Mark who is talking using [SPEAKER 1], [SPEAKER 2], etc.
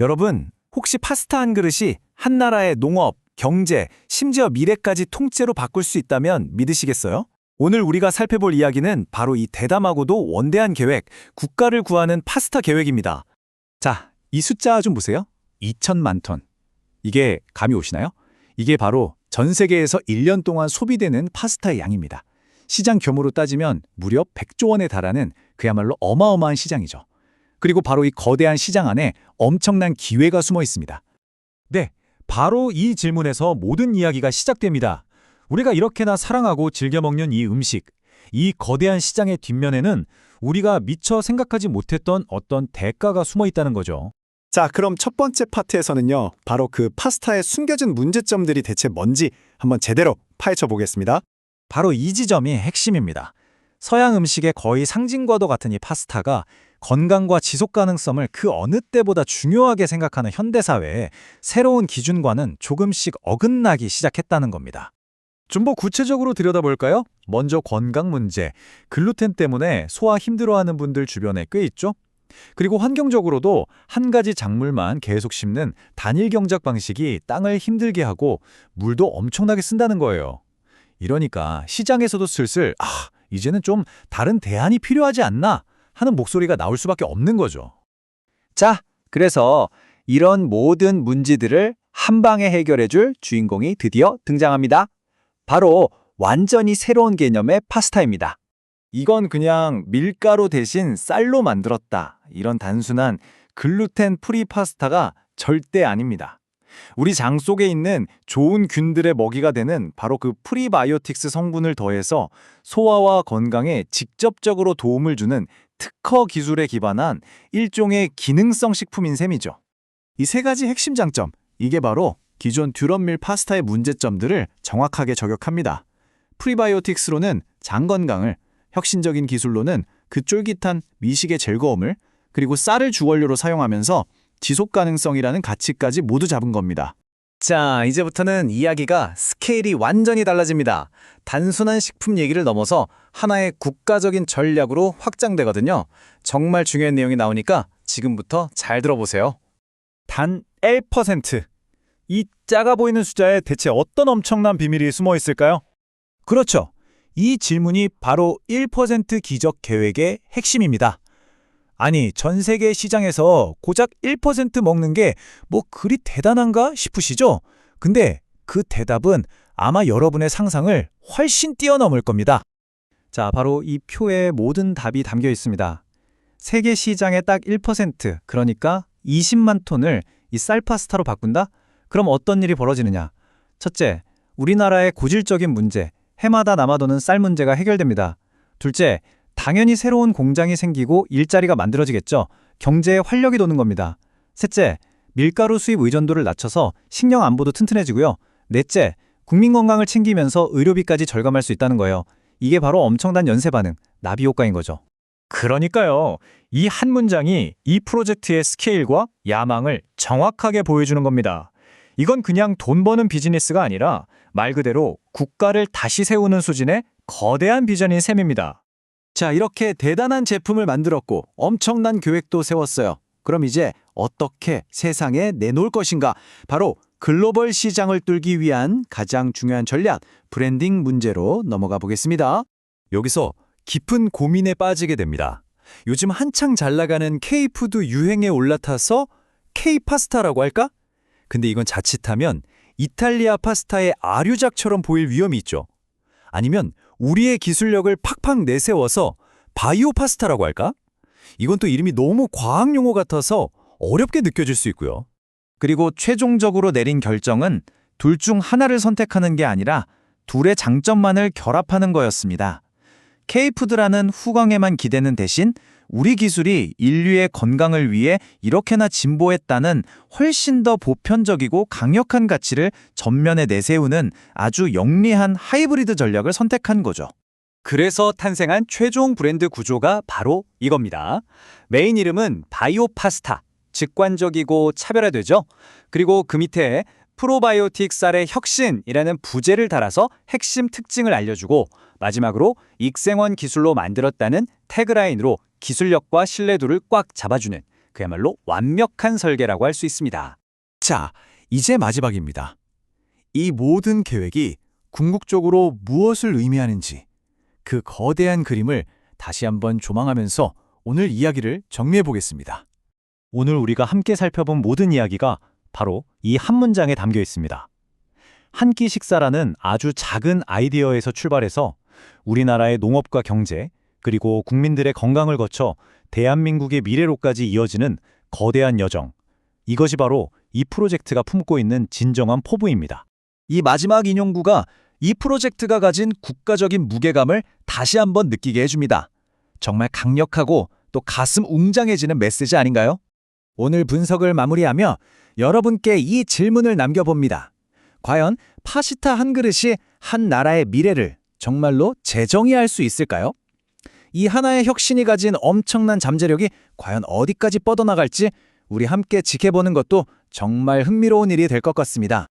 [SPEAKER 1] 여러분, 혹시 파스타 한 그릇이 한 나라의 농업, 경제, 심지어 미래까지 통째로 바꿀 수 있다면 믿으시겠어요? 오늘 우리가 살펴볼 이야기는 바로 이 대담하고도 원대한 계획, 국가를 구하는 파스타 계획입니다. 자, 이 숫자 좀 보세요. 2천만 톤. 이게 감이 오시나요? 이게 바로 전 세계에서 1년 동안 소비되는 파스타의 양입니다. 시장 규모로 따지면 무려 100조 원에 달하는 그야말로 어마어마한 시장이죠. 그리고 바로 이 거대한 시장 안에 엄청난 기회가 숨어 있습니다. 네, 바로 이 질문에서 모든 이야기가 시작됩니다. 우리가 이렇게나 사랑하고 즐겨 먹는 이 음식, 이 거대한 시장의 뒷면에는 우리가 미처 생각하지 못했던 어떤 대가가 숨어 있다는 거죠.
[SPEAKER 2] 자, 그럼 첫 번째 파트에서는요, 바로 그 파스타의 숨겨진 문제점들이 대체 뭔지 한번 제대로 파헤쳐 보겠습니다.
[SPEAKER 1] 바로 이 지점이 핵심입니다. 서양 음식의 거의 상징과도 같은 이 파스타가 건강과 지속 가능성을 그 어느 때보다 중요하게 생각하는 현대사회에 새로운 기준과는 조금씩 어긋나기 시작했다는 겁니다. 좀 더 구체적으로 들여다볼까요? 먼저 건강 문제, 글루텐 때문에 소화 힘들어하는 분들 주변에 꽤 있죠? 그리고 환경적으로도 한 가지 작물만 계속 심는 단일 경작 방식이 땅을 힘들게 하고 물도 엄청나게 쓴다는 거예요. 이러니까 시장에서도 슬슬 이제는 좀 다른 대안이 필요하지 않나 하는 목소리가 나올 수밖에 없는 거죠.
[SPEAKER 3] 자, 그래서 이런 모든 문제들을 한 방에 해결해줄 주인공이 드디어 등장합니다. 바로 완전히 새로운 개념의 파스타입니다.
[SPEAKER 1] 이건 그냥 밀가루 대신 쌀로 만들었다. 이런 단순한 글루텐 프리 파스타가 절대 아닙니다. 우리 장 속에 있는 좋은 균들의 먹이가 되는 바로 그 프리바이오틱스 성분을 더해서 소화와 건강에 직접적으로 도움을 주는 특허 기술에 기반한 일종의 기능성 식품인 셈이죠.
[SPEAKER 2] 이 세 가지 핵심 장점, 이게 바로 기존 듀럼밀 파스타의 문제점들을 정확하게 저격합니다. 프리바이오틱스로는 장 건강을, 혁신적인 기술로는 그 쫄깃한 미식의 즐거움을, 그리고 쌀을 주원료로 사용하면서 지속 가능성이라는 가치까지 모두 잡은 겁니다.
[SPEAKER 3] 자, 이제부터는 이야기가 스케일이 완전히 달라집니다. 단순한 식품 얘기를 넘어서 하나의 국가적인 전략으로 확장되거든요. 정말 중요한 내용이 나오니까 지금부터 잘 들어보세요.
[SPEAKER 1] 단 1%. 이 작아 보이는 숫자에 대체 어떤 엄청난 비밀이 숨어 있을까요? 그렇죠. 이 질문이 바로 1% 기적 계획의 핵심입니다. 아니, 전 세계 시장에서 고작 1% 먹는 게 뭐 그리 대단한가 싶으시죠? 근데 그 대답은 아마 여러분의 상상을 훨씬 뛰어넘을 겁니다. 자, 바로 이 표에 모든 답이 담겨 있습니다. 세계 시장의 딱 1%, 그러니까 20만 톤을 이 쌀 파스타로 바꾼다? 그럼 어떤 일이 벌어지느냐? 첫째, 우리나라의 고질적인 문제, 해마다 남아도는 쌀 문제가 해결됩니다. 둘째, 당연히 새로운 공장이 생기고 일자리가 만들어지겠죠. 경제에 활력이 도는 겁니다. 셋째, 밀가루 수입 의존도를 낮춰서 식량 안보도 튼튼해지고요. 넷째, 국민 건강을 챙기면서 의료비까지 절감할 수 있다는 거예요. 이게 바로 엄청난 연쇄 반응, 나비 효과인 거죠. 그러니까요. 이 한 문장이 이 프로젝트의 스케일과 야망을 정확하게 보여주는 겁니다. 이건 그냥 돈 버는 비즈니스가 아니라 말 그대로 국가를 다시 세우는 수준의 거대한 비전인 셈입니다.
[SPEAKER 2] 자, 이렇게 대단한 제품을 만들었고 엄청난 계획도 세웠어요. 그럼 이제 어떻게 세상에 내놓을 것인가? 바로 글로벌 시장을 뚫기 위한 가장 중요한 전략, 브랜딩 문제로 넘어가 보겠습니다.
[SPEAKER 1] 여기서 깊은 고민에 빠지게 됩니다. 요즘 한창 잘 나가는 K푸드 유행에 올라타서 K파스타라고 할까? 근데 이건 자칫하면 이탈리아 파스타의 아류작처럼 보일 위험이 있죠. 아니면 우리의 기술력을 팍팍 내세워서 바이오 파스타라고 할까? 이건 또 이름이 너무 과학 용어 같아서 어렵게 느껴질 수 있고요. 그리고 최종적으로 내린 결정은 둘 중 하나를 선택하는 게 아니라 둘의 장점만을 결합하는 거였습니다. K푸드라는 후광에만 기대는 대신 우리 기술이 인류의 건강을 위해 이렇게나 진보했다는 훨씬 더 보편적이고 강력한 가치를 전면에 내세우는 아주 영리한 하이브리드 전략을 선택한 거죠. 그래서 탄생한 최종 브랜드 구조가 바로 이겁니다. 메인 이름은 바이오 파스타, 직관적이고 차별화되죠. 그리고 그 밑에 프로바이오틱 쌀의 혁신이라는 부제를 달아서 핵심 특징을 알려주고 마지막으로 익생원 기술로 만들었다는 태그라인으로 기술력과 신뢰도를 꽉 잡아주는 그야말로 완벽한 설계라고 할 수 있습니다.
[SPEAKER 2] 자, 이제 마지막입니다. 이 모든 계획이 궁극적으로 무엇을 의미하는지 그 거대한 그림을 다시 한번 조망하면서 오늘 이야기를 정리해 보겠습니다.
[SPEAKER 1] 오늘 우리가 함께 살펴본 모든 이야기가 바로 이 한 문장에 담겨 있습니다. 한 끼 식사라는 아주 작은 아이디어에서 출발해서 우리나라의 농업과 경제, 그리고 국민들의 건강을 거쳐 대한민국의 미래로까지 이어지는 거대한 여정. 이것이 바로 이 프로젝트가 품고 있는 진정한 포부입니다. 이 마지막 인용구가 이 프로젝트가 가진 국가적인 무게감을 다시 한번 느끼게 해줍니다. 정말 강력하고 또 가슴 웅장해지는 메시지 아닌가요? 오늘 분석을 마무리하며 여러분께 이 질문을 남겨봅니다. 과연 파시타 한 그릇이 한 나라의 미래를 정말로 재정의할 수 있을까요? 이 하나의 혁신이 가진 엄청난 잠재력이 과연 어디까지 뻗어나갈지 우리 함께 지켜보는 것도 정말 흥미로운 일이 될 것 같습니다.